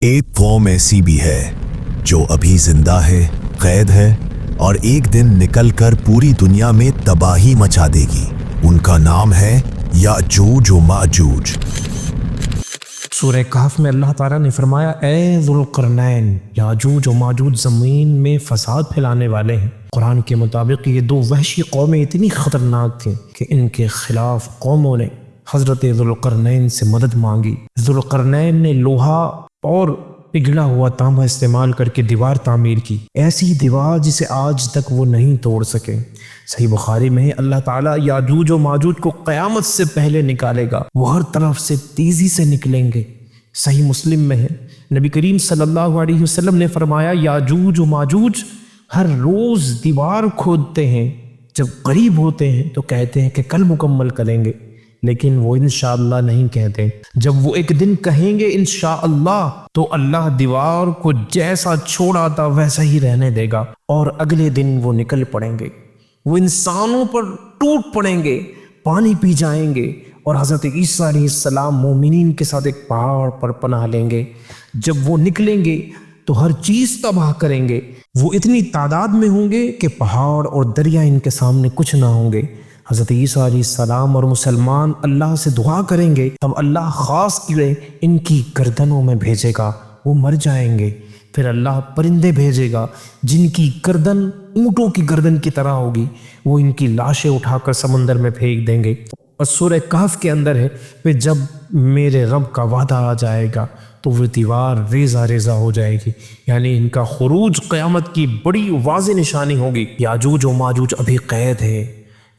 ایک قوم ایسی بھی ہے جو ابھی زندہ ہے، قید ہے اور ایک دن نکل کر پوری دنیا میں تباہی مچا دے گی۔ ان کا نام ہے یاجوج و ماجوج۔ سورہ کہف میں اللہ تعالیٰ نے فرمایا اے ذوالقرنین، یاجوج و ماجوج زمین میں فساد پھیلانے والے ہیں۔ قرآن کے مطابق یہ دو وحشی قومیں اتنی خطرناک تھیں کہ ان کے خلاف قوموں نے حضرت ذوالقرنین سے مدد مانگی۔ ذوالقرنین نے لوہا اور پگھلا ہوا تانبا استعمال کر کے دیوار تعمیر کی، ایسی دیوار جسے آج تک وہ نہیں توڑ سکے۔ صحیح بخاری میں اللہ تعالیٰ یاجوج و ماجوج کو قیامت سے پہلے نکالے گا، وہ ہر طرف سے تیزی سے نکلیں گے۔ صحیح مسلم میں ہے، نبی کریم صلی اللہ علیہ وسلم نے فرمایا یاجوج و ماجوج ہر روز دیوار کھودتے ہیں، جب قریب ہوتے ہیں تو کہتے ہیں کہ کل مکمل کریں گے، لیکن وہ انشاءاللہ نہیں کہتے۔ جب وہ ایک دن کہیں گے انشاءاللہ تو اللہ دیوار کو جیسا چھوڑا تھا ویسا ہی رہنے دے گا، اور اگلے دن وہ نکل پڑیں گے، وہ انسانوں پر ٹوٹ پڑیں گے، پانی پی جائیں گے، اور حضرت عیسیٰ علیہ السلام مومنین کے ساتھ ایک پہاڑ پر پناہ لیں گے۔ جب وہ نکلیں گے تو ہر چیز تباہ کریں گے، وہ اتنی تعداد میں ہوں گے کہ پہاڑ اور دریا ان کے سامنے کچھ نہ ہوں گے۔ حضرت عیسیٰ علیہ السلام اور مسلمان اللہ سے دعا کریں گے، تب اللہ خاص کرے ان کی گردنوں میں بھیجے گا، وہ مر جائیں گے۔ پھر اللہ پرندے بھیجے گا جن کی گردن اونٹوں کی گردن کی طرح ہوگی، وہ ان کی لاشیں اٹھا کر سمندر میں پھینک دیں گے۔ اور سورہ کہف کے اندر ہے پھر جب میرے رب کا وعدہ آ جائے گا تو وہ دیوار ریزہ ریزہ ہو جائے گی، یعنی ان کا خروج قیامت کی بڑی واضح نشانی ہوگی۔ یاجوج و ماجوج ابھی قید ہے،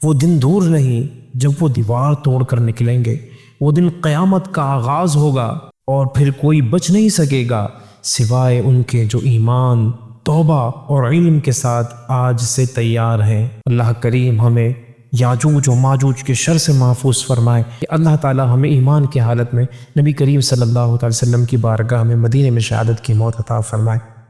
وہ دن دور نہیں جب وہ دیوار توڑ کر نکلیں گے، وہ دن قیامت کا آغاز ہوگا، اور پھر کوئی بچ نہیں سکے گا سوائے ان کے جو ایمان، توبہ اور علم کے ساتھ آج سے تیار ہیں۔ اللہ کریم ہمیں یاجوج و ماجوج کے شر سے محفوظ فرمائے کہ اللہ تعالی ہمیں ایمان کی حالت میں نبی کریم صلی اللہ علیہ وسلم کی بارگاہ میں مدینے میں شہادت کی موت عطا فرمائے۔